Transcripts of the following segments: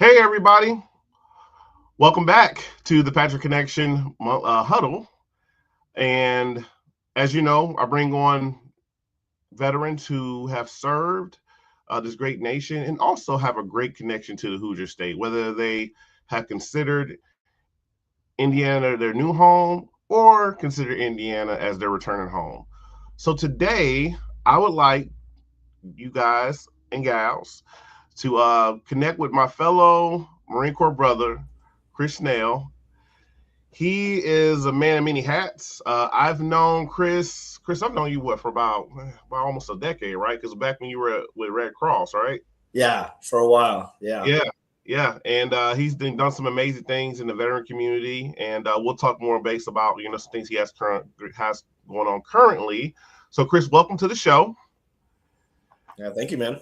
Hey, everybody. Welcome back to the Patrick Connection Huddle. And as you know, I bring on veterans who have served this great nation and also have a great connection to the Hoosier State, whether they have considered Indiana their new home or consider Indiana as their returning home. So today, I would like you guys and gals to connect with my fellow Marine Corps brother, Chris Snell. He is a man of many hats. I've known Chris. Chris, I've known you for about almost a decade, right? Because back when you were with Red Cross, right? Yeah, for a while. Yeah. Yeah, yeah. And he's done some amazing things in the veteran community, and we'll talk more based about some things he has going on currently. So, Chris, welcome to the show. Yeah. Thank you, man.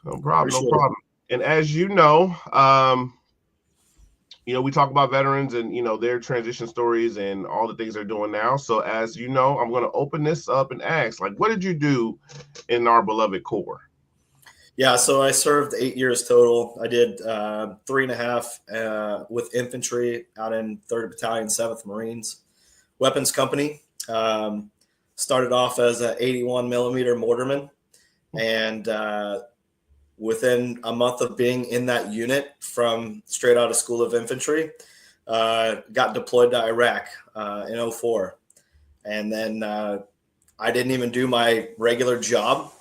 No problem, no Appreciate it. problem. And as we talk about veterans and their transition stories and all the things they're doing now. So as you know, I'm going to open this up and ask, like, what did you do in our beloved Corps? Yeah. So I served 8 years total. I did 3.5 with infantry out in 3rd Battalion, 7th Marines, weapons company. Started off as an 81 millimeter mortarman, and within a month of being in that unit from straight out of School of Infantry, got deployed to Iraq in 2004. And then I didn't even do my regular job.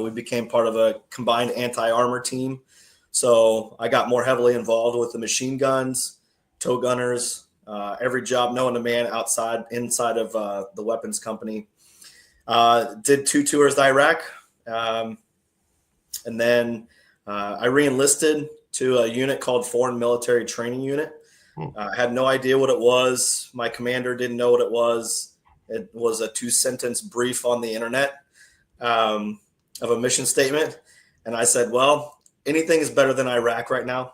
We became part of a combined anti-armor team. So I got more heavily involved with the machine guns, tow gunners, every job known to man inside of the weapons company. Did 2 tours to Iraq. And then I re-enlisted to a unit called Foreign Military Training Unit. I had no idea what it was. My commander didn't know what it was. It was a 2-sentence brief on the internet of a mission statement. And I said, well, anything is better than Iraq right now.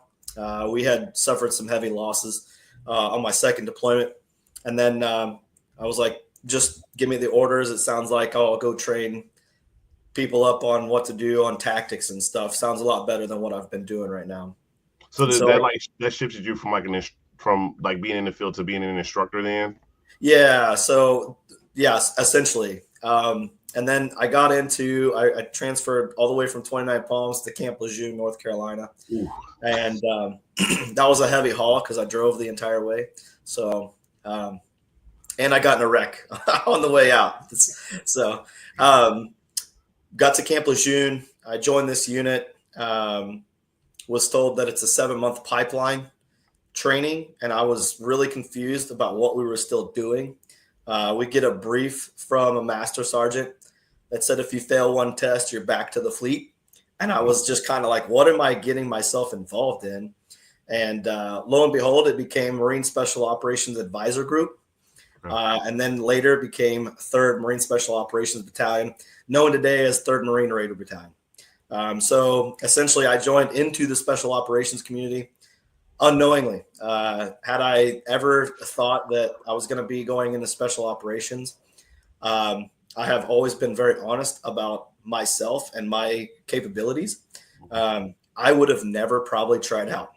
We had suffered some heavy losses on my second deployment. And then I was like, just give me the orders. It sounds like I'll go train people up on what to do on tactics and stuff. Sounds a lot better than what I've been doing right now. So that shifted you from being in the field to being an instructor then? Yeah. So yes, essentially. And then I got I transferred all the way from 29 Palms to Camp Lejeune, North Carolina. Ooh. And that was a heavy haul because I drove the entire way. So, and I got in a wreck on the way out. So, got to Camp Lejeune. I joined this unit. Was told that it's a 7-month pipeline training, and I was really confused about what we were still doing. We get a brief from a master sergeant that said if you fail one test, you're back to the fleet. And I was just kind of like, what am I getting myself involved in? And lo and behold, it became Marine Special Operations Advisor Group. And then later became 3rd Marine Special Operations Battalion, known today as 3rd Marine Raider Battalion. So essentially, I joined into the special operations community unknowingly. Had I ever thought that I was going to be going into special operations, I have always been very honest about myself and my capabilities. I would have never probably tried out.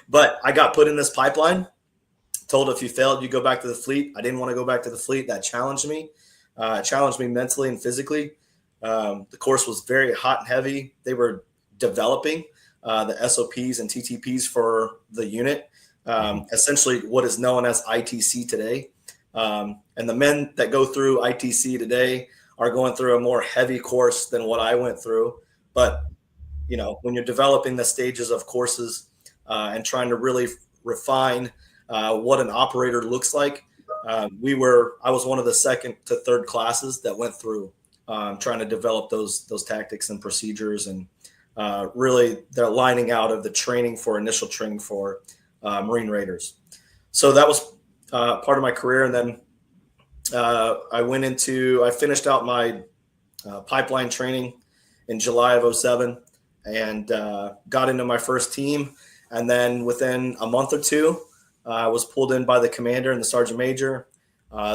But I got put in this pipeline, told if you failed, you go back to the fleet. I didn't want to go back to the fleet. That challenged me. Challenged me mentally and physically. The course was very hot and heavy. They were developing the SOPs and TTPs for the unit, essentially what is known as ITC today. And the men that go through ITC today are going through a more heavy course than what I went through. But, when you're developing the stages of courses and trying to really refine what an operator looks like, I was one of the 2nd to 3rd classes that went through trying to develop those tactics and procedures, and really they're lining out of the initial training for Marine Raiders. So that was part of my career. And then I finished out my pipeline training in July of 2007 and got into my first team. And then within a month or two, I was pulled in by the commander and the sergeant major.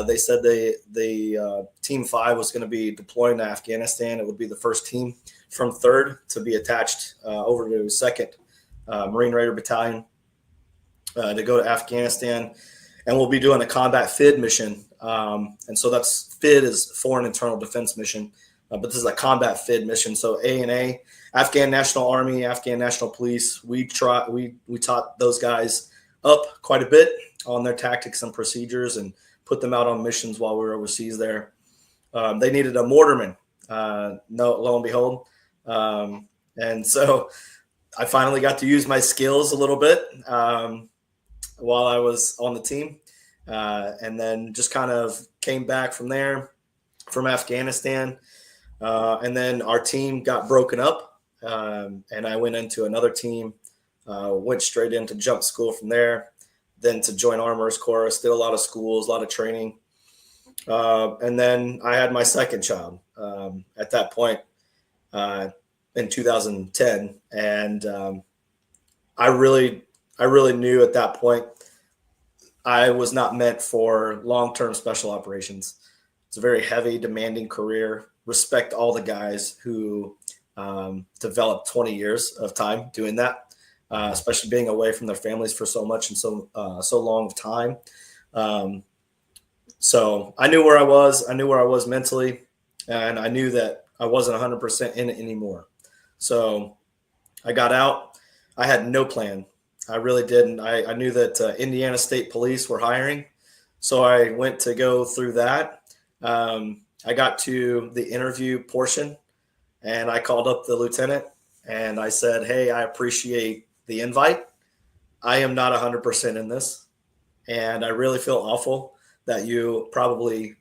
They said the Team 5 was going to be deploying to Afghanistan. It would be the first team from 3rd to be attached over to 2nd Marine Raider Battalion to go to Afghanistan, and we'll be doing a combat FID mission. And so that's FID is Foreign Internal Defense Mission, but this is a combat FID mission. So A&A, Afghan National Army, Afghan National Police, we taught those guys up quite a bit on their tactics and procedures and put them out on missions while we were overseas there. They needed a mortarman, lo and behold. And so I finally got to use my skills a little bit while I was on the team. And then just kind of came back from there, from Afghanistan. And then our team got broken up, and I went into another team, went straight into jump school from there, then to join Armorers Corps, did a lot of schools, a lot of training. And then I had my second child at that point in 2010. And I really knew at that point I was not meant for long-term special operations. It's a very heavy, demanding career. Respect all the guys who developed 20 years of time doing that, especially being away from their families for so much and so long of time. So I knew where I was. I knew where I was mentally, and I knew that I wasn't 100% in it anymore. So I got out. I had no plan. I really didn't. I knew that Indiana State Police were hiring, so I went to go through that. I got to the interview portion, and I called up the lieutenant, and I said, "Hey, I appreciate the invite. I am not 100% in this, and I really feel awful that you probably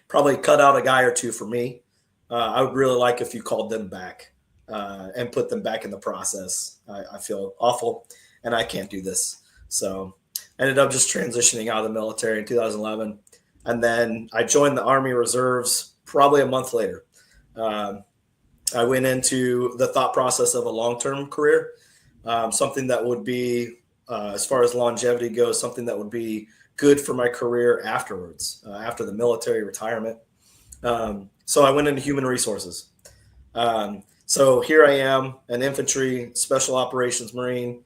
probably cut out a guy or two for me. I would really like if you called them back and put them back in the process. I feel awful, and I can't do this." So I ended up just transitioning out of the military in 2011. And then I joined the Army Reserves probably a month later. I went into the thought process of a long-term career, something that would be, as far as longevity goes, something that would be good for my career afterwards, after the military retirement. So I went into human resources. So here I am, an infantry special operations Marine,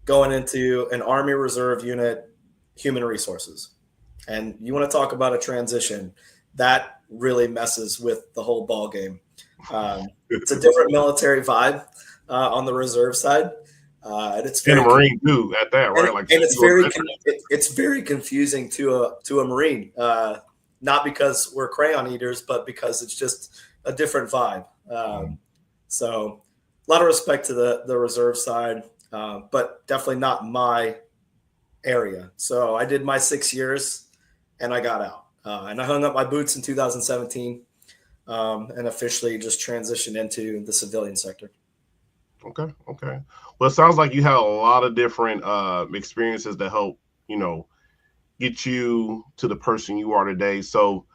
going into an Army Reserve unit, human resources. And you want to talk about a transition, that really messes with the whole ball game. It's a different military vibe on the reserve side. And it's very, and a Marine too at that, right? And it's very confusing to a Marine, not because we're crayon eaters, but because it's just a different vibe. So a lot of respect to the reserve side, but definitely not my area. So I did my 6 years and I got out, and I hung up my boots in 2017, and officially just transitioned into the civilian sector. Okay. Well, it sounds like you had a lot of different experiences that help, get you to the person you are today. So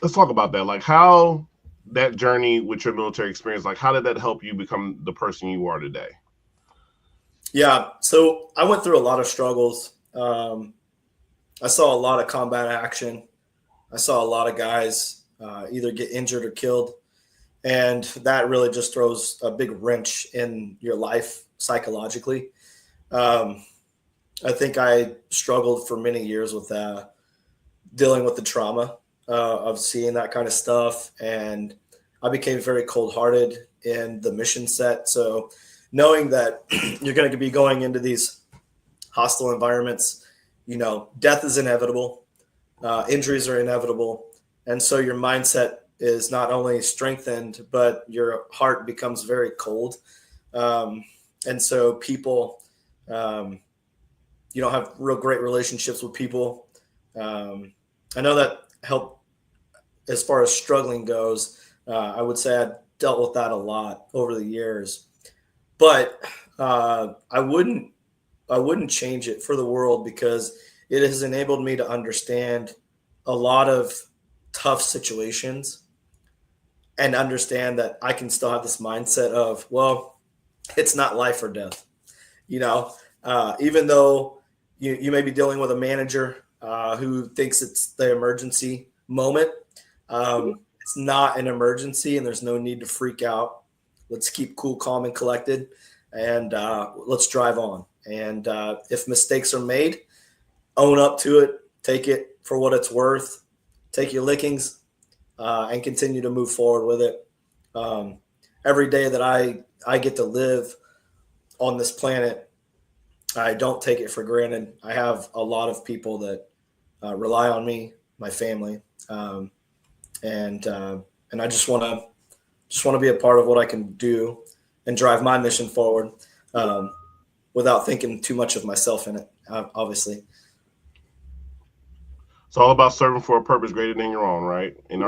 let's talk about that. Like, how that journey with your military experience, like, how did that help you become the person you are today? Yeah. So I went through a lot of struggles. I saw a lot of combat action. I saw a lot of guys either get injured or killed. And that really just throws a big wrench in your life psychologically. I think I struggled for many years with dealing with the trauma of seeing that kind of stuff. And I became very cold-hearted in the mission set. So knowing that you're going to be going into these hostile environments, death is inevitable, injuries are inevitable. And so your mindset is not only strengthened, but your heart becomes very cold. And so people, you don't have real great relationships with people. I know that helped as far as struggling goes. I would say I dealt with that a lot over the years, but I wouldn't change it for the world, because it has enabled me to understand a lot of tough situations and understand that I can still have this mindset of, well, it's not life or death. Even though you may be dealing with a manager who thinks it's the emergency moment, it's not an emergency, and there's no need to freak out. Let's keep cool, calm, and collected, and let's drive on. And if mistakes are made, own up to it, take it for what it's worth, take your lickings, and continue to move forward with it. Every day that I get to live on this planet, I don't take it for granted. I have a lot of people that rely on me, my family, and I just want to be a part of what I can do and drive my mission forward, without thinking too much of myself in it. Obviously, It's all about serving for a purpose greater than your own, right? And yeah.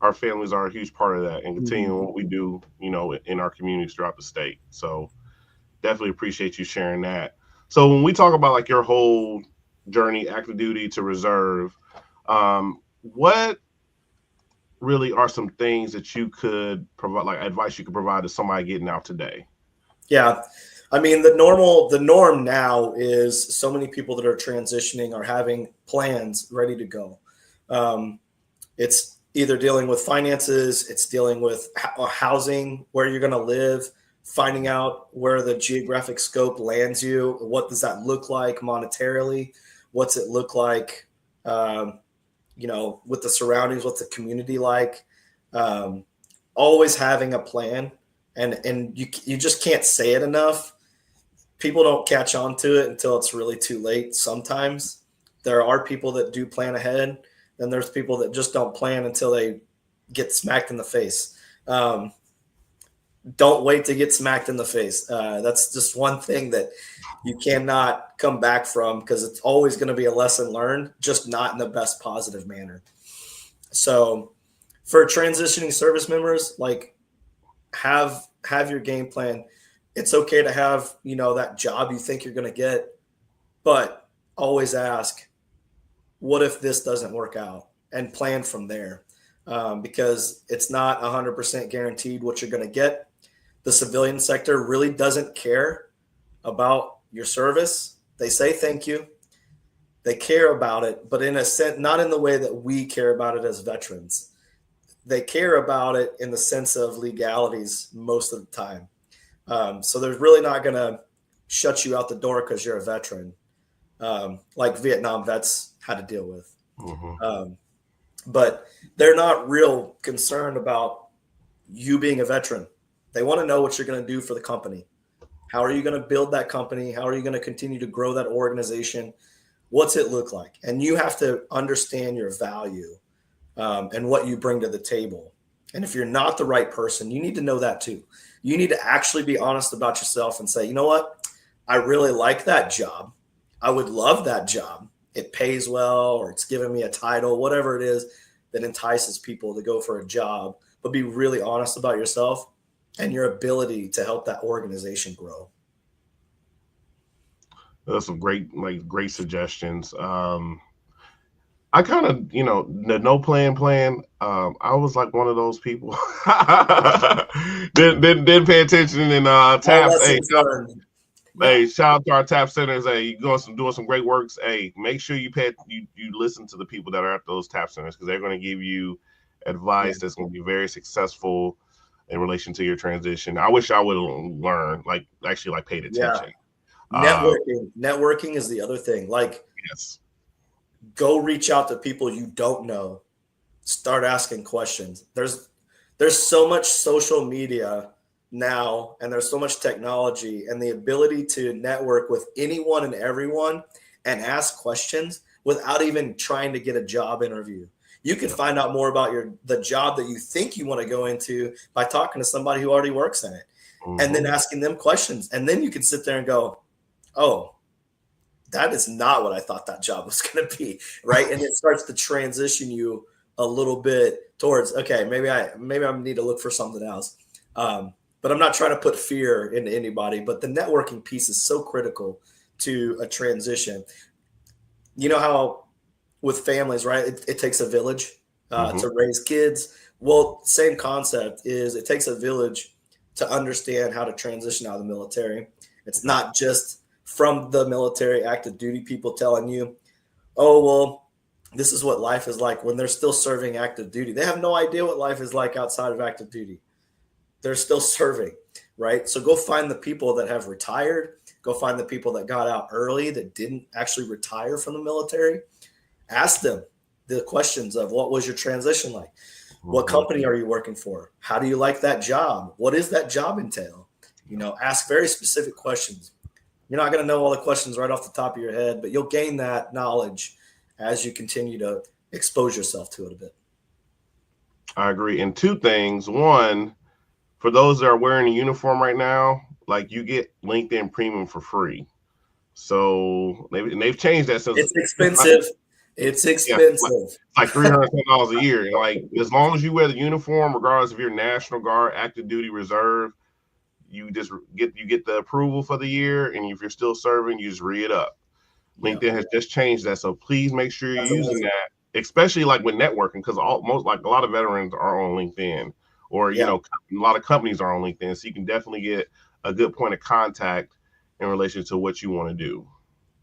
our families are a huge part of that, and Mm-hmm. continuing what we do, in our communities throughout the state. So definitely appreciate you sharing that. So when we talk about like your whole journey, active duty to reserve, what really are some things that you could provide, like advice you could provide to somebody getting out today? Yeah. I mean, the norm now is so many people that are transitioning are having plans ready to go. Um, it's either dealing with finances, it's dealing with housing, where you're going to live, finding out where the geographic scope lands you. What does that look like monetarily? What's it look like, um, with the surroundings? What's the community like? Um, Always having a plan, and you just can't say it enough. People don't catch on to it until it's really too late. Sometimes there are people that do plan ahead, and there's people that just don't plan until they get smacked in the face. Um, don't wait to get smacked in the face. That's just one thing that you cannot come back from, because it's always going to be a lesson learned, just not in the best positive manner. So for transitioning service members, like, have your game plan. It's okay to have, that job you think you're going to get, but always ask, what if this doesn't work out, and plan from there. Because it's not 100% guaranteed what you're going to get. The civilian sector really doesn't care about your service. They say thank you. They care about it, but in a sense, not in the way that we care about it as veterans. They care about it in the sense of legalities most of the time. So they're really not going to shut you out the door because you're a veteran, like Vietnam vets had to deal with. Mm-hmm. But they're not real concerned about you being a veteran. They want to know what you're going to do for the company. How are you going to build that company? How are you going to continue to grow that organization? What's it look like? And you have to understand your value, and what you bring to the table. And if you're not the right person, you need to know that too. You need to actually be honest about yourself and say, you know what? I really like that job. I would love that job. It pays well, or it's giving me a title, whatever it is that entices people to go for a job. But be really honest about yourself and your ability to help that organization grow. That's some great suggestions. I kind of, the no plan. I was like one of those people. didn't pay attention in All taps. lessons learned. Yeah. Hey, shout out to our tap centers. Hey, you doing some great works. Hey, make sure you listen to the people that are at those tap centers, because they're going to give you Yeah. advice that's going to be very successful in relation to your transition. I wish I would have learned, like actually like paid Yeah. attention. Networking is the other thing. Like, Yes. go reach out to people you don't know. Start asking questions. There's so much social media now, and there's so much technology, and the ability to network with anyone and everyone and ask questions without even trying to get a job interview. You can find out more about the job that you think you want to go into by talking to somebody who already works in it, and then Mm-hmm. asking them questions. And then you can sit there and go, oh, that is not what I thought that job was going to be, right? And it starts to transition you a little bit towards, okay, maybe I need to look for something else. But I'm not trying to put fear into anybody. But the networking piece is so critical to a transition. You know how with families, right? It takes a village Mm-hmm. to raise kids. Well, same concept is, it takes a village to understand how to transition out of the military. It's not just from the military active duty people telling you, oh, well, this is what life is like when they're still serving active duty. They have no idea what life is like outside of active duty. they're still serving, right? So go find the people that have retired. Go find the people that got out early that didn't actually retire from the military. Ask them the questions of what was your transition like? What company are you working for? How do you like that job? What does that job entail? Ask very specific questions. You're not going to know all the questions right off the top of your head, but you'll gain that knowledge as you continue to expose yourself to it a bit. I agree. And two things. One, for those that are wearing a uniform right now, like you get LinkedIn Premium for free. So they've changed that since it's expensive. It's expensive. Yeah, it's like $310 a year. And like as long as you wear the uniform, regardless if you're National Guard, active duty, reserve, you get the approval for the year. And if you're still serving, you just re-up. LinkedIn has just changed that. So please make sure you're using that, especially like with networking, because most like a lot of veterans are on LinkedIn, or a lot of companies are on LinkedIn. So you can definitely get a good point of contact in relation to what you want to do.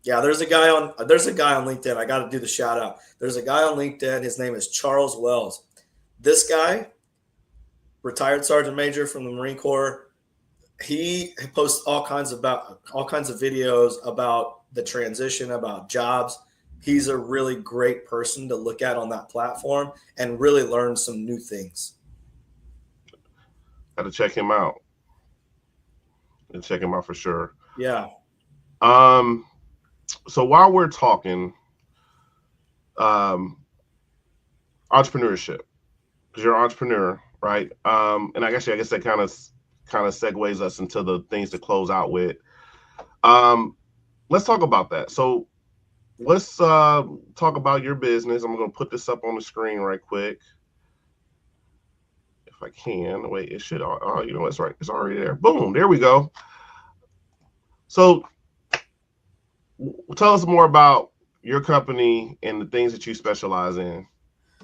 Yeah, there's a guy on LinkedIn. I got to do the shout out. There's a guy on LinkedIn. His name is Charles Wells. This guy, retired sergeant major from the Marine Corps, he posts all kinds of videos about the transition, about jobs. He's a really great person to look at on that platform and really learn some new things. Got to check him out. And check him out for sure. Yeah. So while we're talking entrepreneurship, because you're an entrepreneur, right? And I guess that kind of segues us into the things to close out with. Let's talk about that. So let's talk about your business. I'm going to put this up on the screen right quick. If I can. Wait, it should. Oh, it's right. It's already there. Boom. There we go. So tell us more about your company and the things that you specialize in.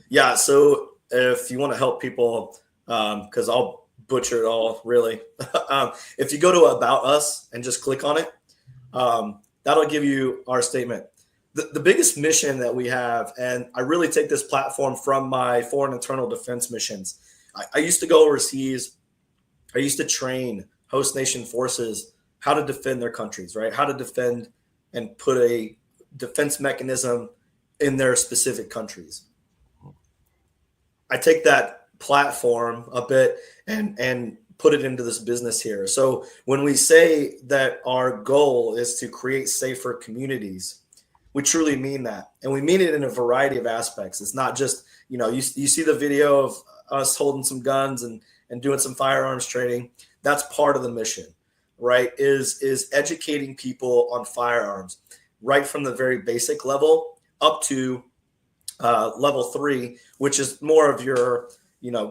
Yeah. So if you want to help people, because I'll butcher it all, really. If you go to About Us and just click on it, that'll give you our statement. The biggest mission that we have, and I really take this platform from my foreign internal defense missions. I used to go overseas. I used to train host nation forces how to defend their countries, right? How to defend and put a defense mechanism in their specific countries. I take that platform a bit and put it into this business here. So when we say that our goal is to create safer communities, we truly mean that. And we mean it in a variety of aspects. It's not just, you see the video of us holding some guns and doing some firearms training. That's part of the mission, right? Is educating people on firearms right from the very basic level up to level 3, which is more of your,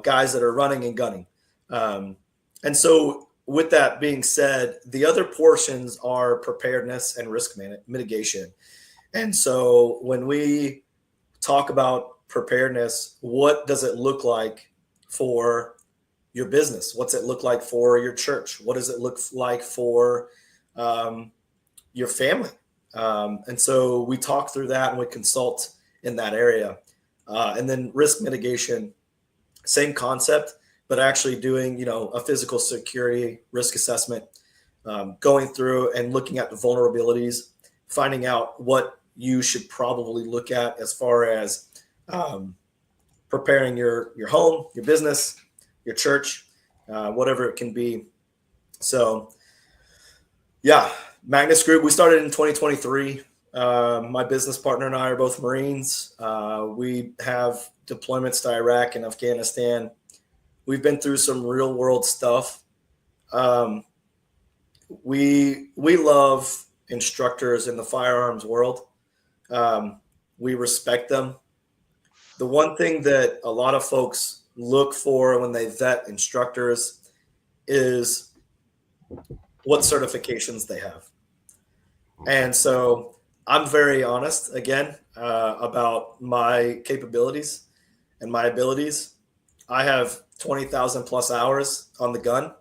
guys that are running and gunning. And so with that being said, the other portions are preparedness and risk mitigation. And so when we talk about preparedness, what does it look like for your business? What's it look like for your church? What does it look like for your family? And so we talk through that and we consult in that area. And then risk mitigation, same concept, but actually doing, a physical security risk assessment, going through and looking at the vulnerabilities, finding out what you should probably look at as far as preparing your home, your business, your church, whatever it can be. So, yeah, Magnus Group, we started in 2023. My business partner and I are both Marines. We have deployments to Iraq and Afghanistan. We've been through some real world stuff. We love instructors in the firearms world. We respect them. The one thing that a lot of folks look for when they vet instructors is what certifications they have. And so I'm very honest, again, about my capabilities and my abilities. I have 20,000 plus hours on the gun,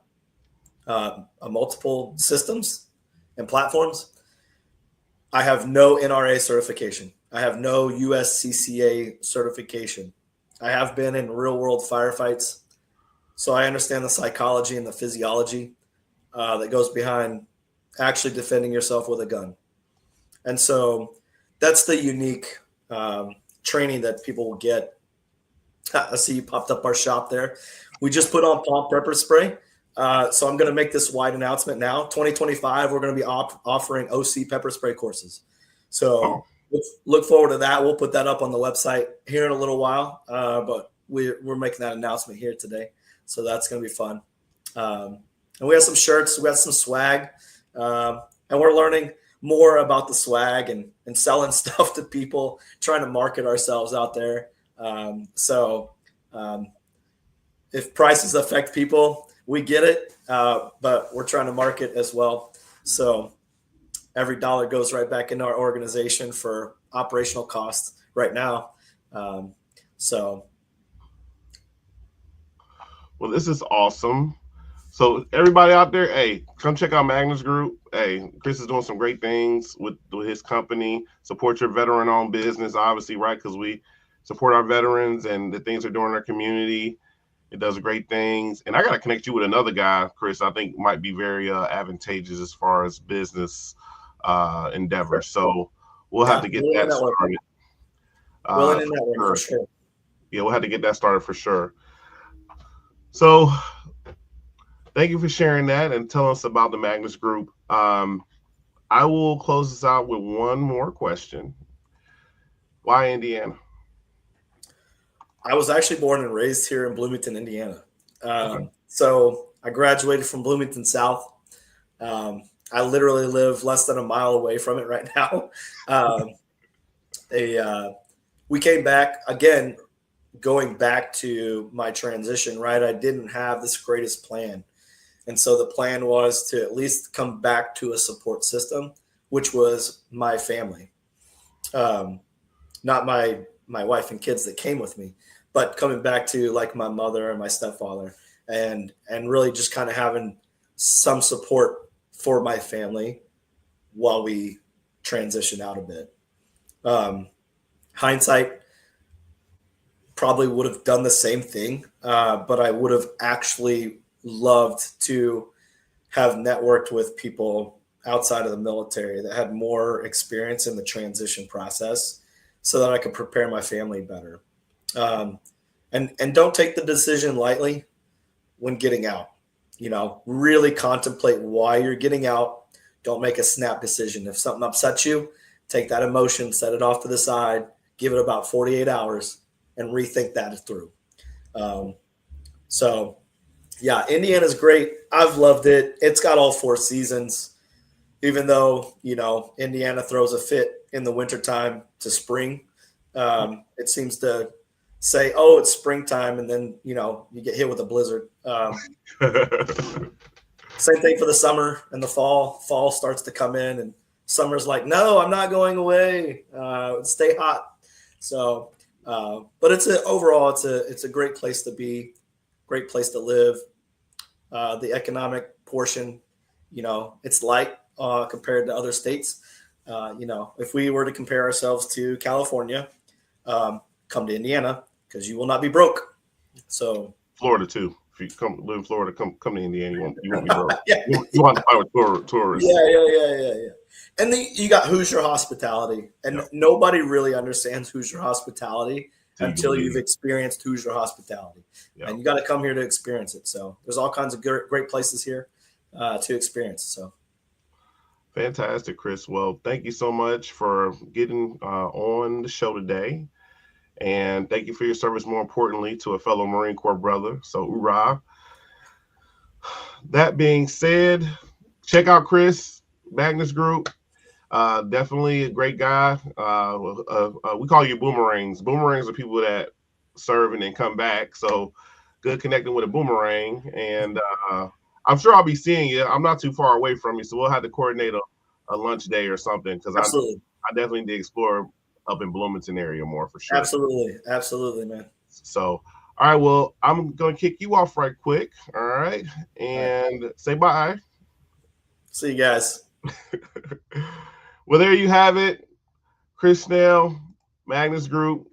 on multiple systems and platforms. I have no NRA certification. I have no USCCA certification. I have been in real world firefights. So I understand the psychology and the physiology that goes behind actually defending yourself with a gun. And so that's the unique training that people will get. I see you popped up our shop there. We just put on pomp pepper spray. So I'm going to make this wide announcement now. 2025, we're going to be offering OC pepper spray courses. So Oh, look forward to that. We'll put that up on the website here in a little while. But we're making that announcement here today. So that's going to be fun. And we have some shirts. We have some swag. And we're learning more about the swag and selling stuff to people, trying to market ourselves out there. So if prices affect people, we get it, but we're trying to market as well. So every dollar goes right back into our organization for operational costs right now. Um, so well, this is awesome. So everybody out there, hey, come check out Magnus Group. Hey, Chris is doing some great things with his company. Support your veteran-owned business, obviously, right? Because we support our veterans and the things they're doing in our community. It does great things. And I got to connect you with another guy, Chris, I think might be very advantageous as far as business endeavors. So we'll have yeah, to get that started willing and for network for sure. sure. Yeah, we'll have to get that started for sure. So thank you for sharing that and telling us about the Magnus Group. I will close this out with one more question. Why Indiana? I was actually born and raised here in Bloomington, Indiana. Okay. So I graduated from Bloomington South. Um, I literally live less than a mile away from it right now. Um, we came back again, going back to my transition, right? I didn't have this greatest plan. And so the plan was to at least come back to a support system, which was my family. Um, Not my wife and kids that came with me, but coming back to like my mother and my stepfather, and really just kind of having some support for my family while we transitioned out a bit. Um, Hindsight, probably would have done the same thing, but I would have actually loved to have networked with people outside of the military that had more experience in the transition process so that I could prepare my family better. Um, and don't take the decision lightly when getting out. Really contemplate why you're getting out. Don't make a snap decision. If something upsets you, take that emotion, set it off to the side, give it about 48 hours, and rethink that through. Um, so, yeah, Indiana's great. I've loved it. It's got all 4 seasons, even though, Indiana throws a fit in the wintertime to spring. It seems to say, oh, it's springtime, and then, you get hit with a blizzard. Same thing for the summer and the fall. Fall starts to come in, and summer's like, no, I'm not going away. Stay hot. So, but overall, it's a great place to be, great place to live. The economic portion, it's light compared to other states. If we were to compare ourselves to California, come to Indiana because you will not be broke. So Florida too. If you live in Florida, come to Indiana. You won't be broke. yeah, You want to find with tourists. yeah. And then you got Hoosier hospitality, and Yeah. nobody really understands Hoosier hospitality So you can until you've leave. experienced Hoosier hospitality, Yeah. and you got to come here to experience it. So there's all kinds of great places here to experience. So Fantastic, Chris. Well, thank you so much for getting on the show today. And thank you for your service, more importantly, to a fellow Marine Corps brother. So, hoorah. That being said, check out Chris, Magnus Group. Definitely a great guy. We call you boomerangs. Boomerangs are people that serve and then come back. So, good connecting with a boomerang. And I'm sure I'll be seeing you. I'm not too far away from you. So, we'll have to coordinate a lunch day or something because absolutely, I definitely need to explore up in Bloomington area more for sure. absolutely, man. So, all right, well, I'm going to kick you off right quick. All right. And say bye. See you guys. Well, there you have it. Chris Snell, Magnus Group,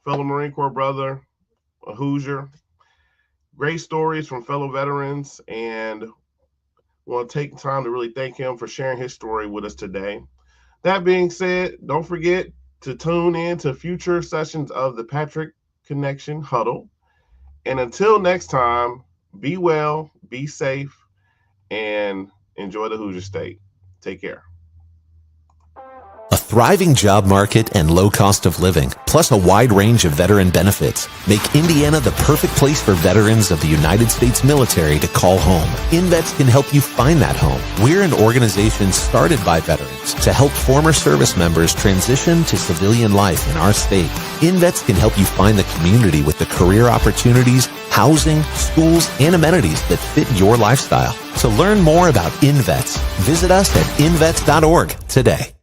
fellow Marine Corps brother, a Hoosier. Great stories from fellow veterans, and want to take time to really thank him for sharing his story with us today. That being said, don't forget to tune in to future sessions of the Patrick Connection Huddle. And until next time, be well, be safe, and enjoy the Hoosier State. Take care. A thriving job market and low cost of living, plus a wide range of veteran benefits, make Indiana the perfect place for veterans of the United States military to call home. InVets can help you find that home. We're an organization started by veterans to help former service members transition to civilian life in our state. InVets can help you find the community with the career opportunities, housing, schools, and amenities that fit your lifestyle. To learn more about InVets, visit us at invets.org today.